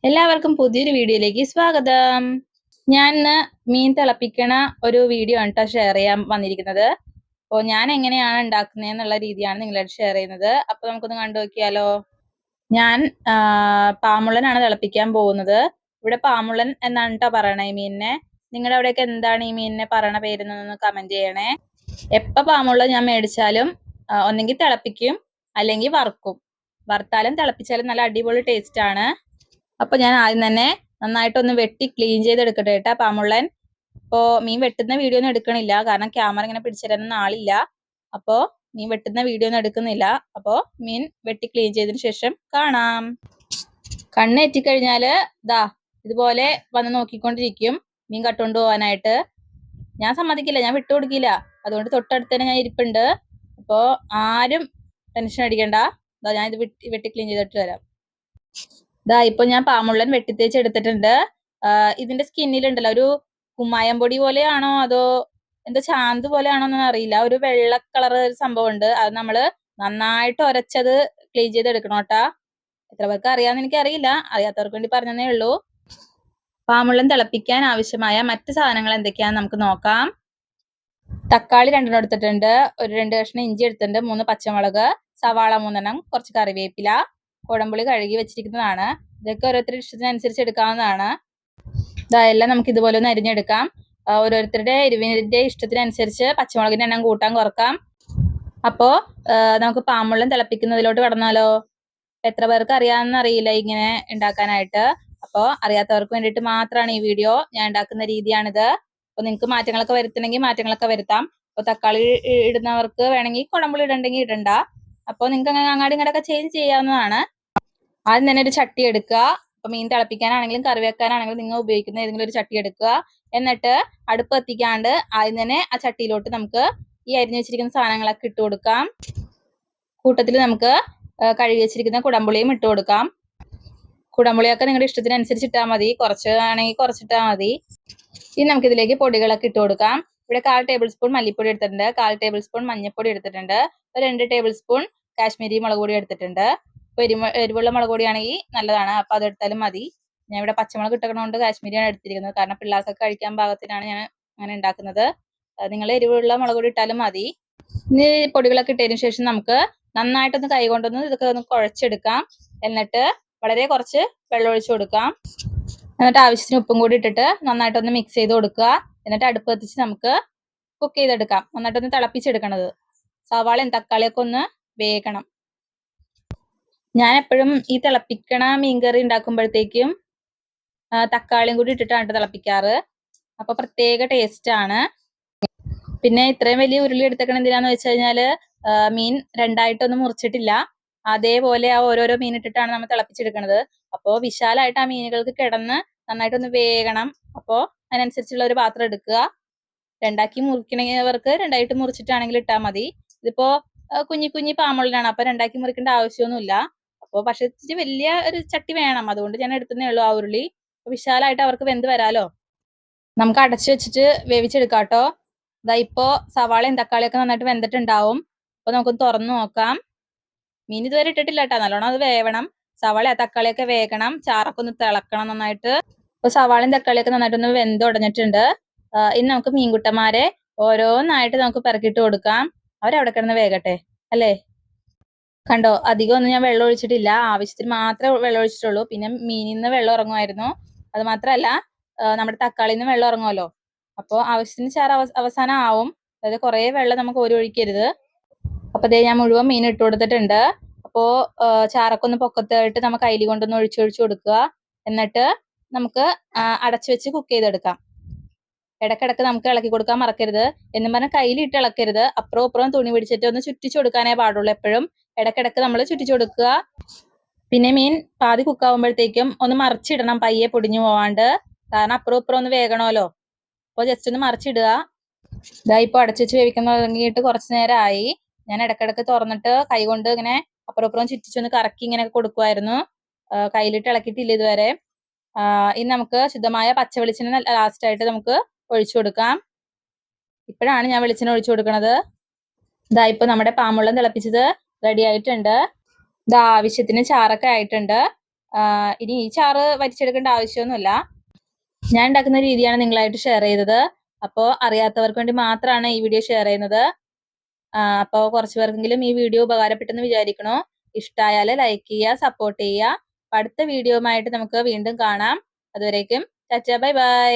എല്ലാവർക്കും പുതിയൊരു വീഡിയോയിലേക്ക് സ്വാഗതം. ഞാൻ ഇന്ന് മീൻ തിളപ്പിക്കണ ഒരു വീഡിയോ ആണ് കേട്ടോ ഷെയർ ചെയ്യാൻ വന്നിരിക്കുന്നത്. അപ്പോൾ ഞാൻ എങ്ങനെയാണ് ഉണ്ടാക്കുന്നത് എന്നുള്ള രീതിയാണ് നിങ്ങളായിട്ട് ഷെയർ ചെയ്യുന്നത്. അപ്പോൾ നമുക്കൊന്ന് കണ്ടു നോക്കിയാലോ. ഞാൻ പാമുള്ളനാണ് തിളപ്പിക്കാൻ പോകുന്നത്. ഇവിടെ പാമുള്ളൻ എന്നാണ് കേട്ടോ പറയണേ ഈ മീനിനെ. നിങ്ങളുടെ അവിടെയൊക്കെ എന്താണ് ഈ മീനിനെ പറയണ പേരെന്നൊന്ന് കമന്റ് ചെയ്യണേ. എപ്പോൾ പാമുള്ളൻ ഞാൻ മേടിച്ചാലും ഒന്നെങ്കിൽ തിളപ്പിക്കും അല്ലെങ്കിൽ വറുക്കും. വറുത്താലും തിളപ്പിച്ചാലും നല്ല അടിപൊളി ടേസ്റ്റ് ആണ്. അപ്പൊ ഞാൻ ആദ്യം തന്നെ നന്നായിട്ടൊന്ന് വെട്ടി ക്ലീൻ ചെയ്തെടുക്കട്ടെ കേട്ടാ പാമുള്ളൻ. അപ്പോ മീൻ വെട്ടുന്ന വീഡിയോ ഒന്നും എടുക്കണില്ല, കാരണം ക്യാമറ ഇങ്ങനെ പിടിച്ചിരുന്ന ആളില്ല. അപ്പോ മീൻ വെട്ടുന്ന വീഡിയോ ഒന്നും എടുക്കുന്നില്ല. അപ്പോ മീൻ വെട്ടി ക്ലീൻ ചെയ്തതിന് ശേഷം കാണാം. കണ്ണ് എത്തിക്കഴിഞ്ഞാല് ദാ ഇതുപോലെ വന്ന് നോക്കിക്കൊണ്ടിരിക്കും മീൻ കട്ടുകൊണ്ട് പോകാനായിട്ട്. ഞാൻ സമ്മതിക്കില്ല, ഞാൻ വിട്ടുകൊടുക്കില്ല. അതുകൊണ്ട് തൊട്ടടുത്ത് തന്നെ ഞാൻ ഇരിപ്പുണ്ട്. അപ്പോ ആരും ടെൻഷൻ അടിക്കണ്ട. ഞാൻ ഇത് വെട്ടി ക്ലീൻ ചെയ്തിട്ട് വരാം. ഇതാ ഇപ്പൊ ഞാൻ പാമുള്ളൻ വെട്ടിത്തേച്ച് എടുത്തിട്ടുണ്ട്. ഇതിന്റെ സ്കിന്നിലുണ്ടല്ലോ ഒരു കുമ്മായം പൊടി പോലെയാണോ അതോ എന്തോ ചാന്ത് പോലെയാണോ എന്നൊന്നും അറിയില്ല, ഒരു വെള്ള കളർ സംഭവം ഉണ്ട്. അത് നമ്മള് നന്നായിട്ട് ഒരച്ചത് ക്ലീൻ ചെയ്ത് എടുക്കണം കേട്ടാ. എത്ര പേർക്ക് അറിയാന്ന് എനിക്ക് അറിയില്ല, അറിയാത്തവർക്ക് വേണ്ടി പറഞ്ഞതേ ഉള്ളൂ. പാമുള്ളൻ തിളപ്പിക്കാൻ ആവശ്യമായ മറ്റു സാധനങ്ങൾ എന്തൊക്കെയാന്ന് നമുക്ക് നോക്കാം. തക്കാളി 2 എടുത്തിട്ടുണ്ട്, ഒരു 2 കഷ്ണം ഇഞ്ചി എടുത്തിട്ടുണ്ട്, 3 പച്ചമുളക്, സവാള 3 കുറച്ച് കറിവേപ്പില, കുടംപുളി കഴുകി വെച്ചിരിക്കുന്നതാണ്. ഇതൊക്കെ ഓരോരുത്തരുടെ ഇഷ്ടത്തിനനുസരിച്ച് എടുക്കാവുന്നതാണ്. ഇതെല്ലാം നമുക്ക് ഇതുപോലെ ഒന്ന് അരിഞ്ഞെടുക്കാം. ഓരോരുത്തരുടെ എരിവിന്റെ ഇഷ്ടത്തിനനുസരിച്ച് പച്ചമുളകിന്റെ എണ്ണം കൂട്ടാൻ കുറക്കാം. അപ്പോ നമുക്ക് പാമുള്ളൻ തിളപ്പിക്കുന്നതിലോട്ട് കടന്നാലോ. എത്ര പേർക്ക് അറിയാമെന്ന് അറിയില്ല ഇങ്ങനെ ഉണ്ടാക്കാനായിട്ട്. അപ്പോ അറിയാത്തവർക്ക് വേണ്ടിയിട്ട് മാത്രമാണ് ഈ വീഡിയോ. ഞാൻ ഉണ്ടാക്കുന്ന രീതിയാണിത്. അപ്പൊ നിങ്ങൾക്ക് മാറ്റങ്ങളൊക്കെ വരുത്തണമെങ്കിൽ മാറ്റങ്ങളൊക്കെ വരുത്താം. അപ്പൊ തക്കാളി ഇടുന്നവർക്ക് വേണമെങ്കിൽ കുടംപുളി ഇടണ്ടെങ്കിൽ ഇടണ്ട. അപ്പൊ നിങ്ങൾക്ക് അങ്ങാടി ഇങ്ങോട്ടൊക്കെ ചേഞ്ച് ചെയ്യാവുന്നതാണ്. ആദ്യം തന്നെ ഒരു ചട്ടി എടുക്കുക. അപ്പൊ മീൻ തിളപ്പിക്കാനാണെങ്കിലും കറി വെക്കാനാണെങ്കിലും നിങ്ങൾ ഉപയോഗിക്കുന്ന ഏതെങ്കിലും ഒരു ചട്ടി എടുക്കുക. എന്നിട്ട് അടുപ്പ് കത്തിക്കാണ്ട് ആദ്യം തന്നെ ആ ചട്ടിയിലോട്ട് നമുക്ക് ഈ അരിഞ്ഞു വെച്ചിരിക്കുന്ന സാധനങ്ങളൊക്കെ ഇട്ട് കൊടുക്കാം. കൂട്ടത്തിൽ നമുക്ക് കഴുകി വെച്ചിരിക്കുന്ന കുടംപുളിയും ഇട്ട് കൊടുക്കാം. കുടംപുളിയൊക്കെ നിങ്ങളുടെ ഇഷ്ടത്തിനനുസരിച്ച് ഇട്ടാൽ മതി, കുറച്ച് ആണെങ്കിൽ കുറച്ചിട്ടാൽ മതി. ഇനി നമുക്ക് ഇതിലേക്ക് പൊടികളൊക്കെ ഇട്ട് കൊടുക്കാം. ഇവിടെ 1/4 ടേബിൾ സ്പൂൺ മല്ലിപ്പൊടി എടുത്തിട്ടുണ്ട്, 1/4 ടേബിൾ സ്പൂൺ മഞ്ഞൾപ്പൊടി എടുത്തിട്ടുണ്ട്, ഒരു 2 ടേബിൾ സ്പൂൺ കാശ്മീരി മുളക് പൊടി എടുത്തിട്ടുണ്ട്. ഇപ്പൊ എരിവുള്ള മുളക് പൊടിയാണെങ്കിൽ നല്ലതാണ്, അപ്പൊ അതെടുത്താലും മതി. ഞാൻ ഇവിടെ പച്ചമുളക് ഇട്ടതുകൊണ്ട് കാശ്മീരിയാണ് എടുത്തിരിക്കുന്നത്, കാരണം പിള്ളേർക്കൊക്കെ കഴിക്കാൻ പാകത്തിനാണ് ഞാൻ അങ്ങനെ ഉണ്ടാക്കുന്നത്. നിങ്ങൾ എരിവുള്ള മുളക് പൊടി ഇട്ടാലും മതി. ഇനി പൊടികളൊക്കെ ഇട്ടതിന് ശേഷം നമുക്ക് നന്നായിട്ടൊന്ന് കൈ കൊണ്ടൊന്ന് ഇതൊക്കെ ഒന്ന് കുഴച്ചെടുക്കാം. എന്നിട്ട് വളരെ കുറച്ച് വെള്ളം ഒഴിച്ചു കൊടുക്കാം. എന്നിട്ട് ആവശ്യത്തിന് ഉപ്പും കൂടി ഇട്ടിട്ട് നന്നായിട്ടൊന്ന് മിക്സ് ചെയ്ത് കൊടുക്കുക. എന്നിട്ട് അടുപ്പ് കത്തിച്ച് നമുക്ക് കുക്ക് ചെയ്തെടുക്കാം. നന്നായിട്ടൊന്ന് തിളപ്പിച്ചെടുക്കണത്. സവാളയും തക്കാളിയൊക്കെ ഒന്ന് വേകണം. ഞാൻ എപ്പോഴും ഈ തിളപ്പിക്കണ മീൻകറി ഉണ്ടാക്കുമ്പോഴത്തേക്കും തക്കാളിയും കൂടി ഇട്ടിട്ടാണ് തിളപ്പിക്കാറ്. അപ്പൊ പ്രത്യേക ടേസ്റ്റ് ആണ്. പിന്നെ ഇത്രയും വലിയ ഉരുളി എടുത്തേക്കണ എന്തിനാന്ന് വെച്ച് കഴിഞ്ഞാല് മീൻ രണ്ടായിട്ടൊന്നും മുറിച്ചിട്ടില്ല. അതേപോലെ ആ ഓരോരോ മീൻ ഇട്ടിട്ടാണ് നമ്മൾ തിളപ്പിച്ചെടുക്കുന്നത്. അപ്പോ വിശാലായിട്ട് ആ മീനുകൾക്ക് കിടന്ന് നന്നായിട്ടൊന്ന് വേകണം. അപ്പോ അതിനനുസരിച്ചുള്ള ഒരു പാത്രം എടുക്കുക. രണ്ടാക്കി മുറിക്കണവർക്ക് രണ്ടായിട്ട് മുറിച്ചിട്ടാണെങ്കിൽ ഇട്ടാൽ മതി. ഇതിപ്പോ കുഞ്ഞി പാമുള്ളനാണ്, അപ്പൊ രണ്ടാക്കി മുറിക്കേണ്ട ആവശ്യമൊന്നുമില്ല. അപ്പൊ പക്ഷെ ഇച്ചിരി വലിയ ഒരു ചട്ടി വേണം, അതുകൊണ്ട് ഞാൻ എടുത്തതേ ഉള്ളൂ ആ ഉരുളി. വിശാലായിട്ട് അവർക്ക് വെന്ത് വരാലോ. നമുക്ക് അടച്ചു വെച്ചിട്ട് വേവിച്ചെടുക്കാം കേട്ടോ. ഇതാ ഇപ്പോ സവാളയും തക്കാളിയൊക്കെ നന്നായിട്ട് വെന്തിട്ടുണ്ടാവും. അപ്പൊ നമുക്കൊന്ന് തുറന്നു നോക്കാം. മീൻ ഇതുവരെ ഇട്ടിട്ടില്ല കേട്ടോ, നല്ലോണം അത് വേവണം. സവാള തക്കാളിയൊക്കെ വേകണം, ചാറൊക്കെ ഒന്ന് തിളക്കണം നന്നായിട്ട്. ഇപ്പൊ സവാളയും തക്കാളിയൊക്കെ നന്നായിട്ടൊന്ന് വെന്തുടഞ്ഞിട്ടുണ്ട്. ഇനി നമുക്ക് മീൻകുട്ടന്മാരെ ഓരോന്നായിട്ട് നമുക്ക് പെറുക്കിട്ട് കൊടുക്കാം. അവരവിടെ കിടന്ന് വേകട്ടെ അല്ലേ. കണ്ടോ, അധികം ഒന്നും ഞാൻ വെള്ളം ഒഴിച്ചിട്ടില്ല, ആവശ്യത്തിന് മാത്രമേ വെള്ളം ഒഴിച്ചിട്ടുള്ളൂ. പിന്നെ മീനിൽ നിന്ന് വെള്ളം ഇറങ്ങുമായിരുന്നു. അത് മാത്രമല്ല നമ്മുടെ തക്കാളിയിൽ നിന്ന് വെള്ളം ഇറങ്ങുമല്ലോ. അപ്പോൾ ആവശ്യത്തിന് ചാറ് അവസാനം ആവും. അതായത് കുറെ വെള്ളം നമുക്ക് ഒഴിക്കരുത്. അപ്പൊ അതേ ഞാൻ മുഴുവൻ മീൻ ഇട്ട് കൊടുത്തിട്ടുണ്ട്. അപ്പോ ചാറൊക്കെ ഒന്ന് പൊക്കത്തായിട്ട് നമുക്ക് കൈലി കൊണ്ടൊന്ന് ഒഴിച്ചു കൊടുക്കുക. എന്നിട്ട് നമുക്ക് അടച്ചു വെച്ച് കുക്ക് ചെയ്തെടുക്കാം. ഇടക്കിടക്ക് നമുക്ക് ഇളക്കി കൊടുക്കാൻ മറക്കരുത്. എന്നും പറഞ്ഞാൽ കയ്യിലിട്ട് ഇളക്കരുത്. അപ്പുറവും ഇപ്പുറവും തുണി പിടിച്ചിട്ട് ഒന്ന് ചുറ്റിച്ചു കൊടുക്കാനേ പാടുള്ളൂ. എപ്പോഴും ഇടക്കിടക്ക് നമ്മൾ ചുറ്റിച്ചു കൊടുക്കുക. പിന്നെ മീൻ പാതി കുക്കാവുമ്പോഴത്തേക്കും ഒന്ന് മറിച്ചിടണം, പയ്യെ പൊടിഞ്ഞു പോവാണ്ട്. കാരണം അപ്പുറവും ഇപ്പുറവും ഒന്ന് വേകണമല്ലോ. അപ്പോൾ ജസ്റ്റ് ഒന്ന് മറിച്ചിടുക. ഇതാ ഇപ്പൊ അടച്ചു വെച്ച് വേവിക്കാൻ തുടങ്ങിയിട്ട് കുറച്ചു നേരമായി. ഞാൻ ഇടക്കിടക്ക് തുറന്നിട്ട് കൈ കൊണ്ട് ഇങ്ങനെ അപ്പുറം ചുറ്റിച്ചൊന്ന് കറക്കി ഇങ്ങനെ കൊടുക്കുമായിരുന്നു. കയ്യിലിട്ട് ഇളക്കിയിട്ടില്ല ഇതുവരെ. ഇനി നമുക്ക് ശുദ്ധമായ പച്ച വെളിച്ചെണ്ണ ലാസ്റ്റ് ആയിട്ട് നമുക്ക് ഒഴിച്ചു കൊടുക്കാം. ഇപ്പോഴാണ് ഞാൻ വെളിച്ചെണ്ണ ഒഴിച്ചു കൊടുക്കുന്നത്. ഇതാ ഇപ്പൊ നമ്മുടെ പാമുള്ളം തിളപ്പിച്ചത് റെഡി ആയിട്ടുണ്ട്. ഇത് ആവശ്യത്തിന് ചാറൊക്കെ ആയിട്ടുണ്ട്. ഇനി ഈ ചാറ് വറ്റിച്ചെടുക്കേണ്ട ആവശ്യമൊന്നുമില്ല. ഞാൻ ഉണ്ടാക്കുന്ന രീതിയാണ് നിങ്ങളായിട്ട് ഷെയർ ചെയ്തത്. അപ്പോൾ അറിയാത്തവർക്ക് വേണ്ടി മാത്രമാണ് ഈ വീഡിയോ ഷെയർ ചെയ്യുന്നത്. അപ്പോൾ കുറച്ച് പേർക്കെങ്കിലും ഈ വീഡിയോ ഉപകാരപ്പെട്ടെന്ന് വിചാരിക്കണു. ഇഷ്ടമായാൽ ലൈക്ക് ചെയ്യുക, സപ്പോർട്ട് ചെയ്യുക. അടുത്ത വീഡിയോയുമായിട്ട് നമുക്ക് വീണ്ടും കാണാം. അതുവരേക്കും ടാറ്റാ ബൈ ബൈ.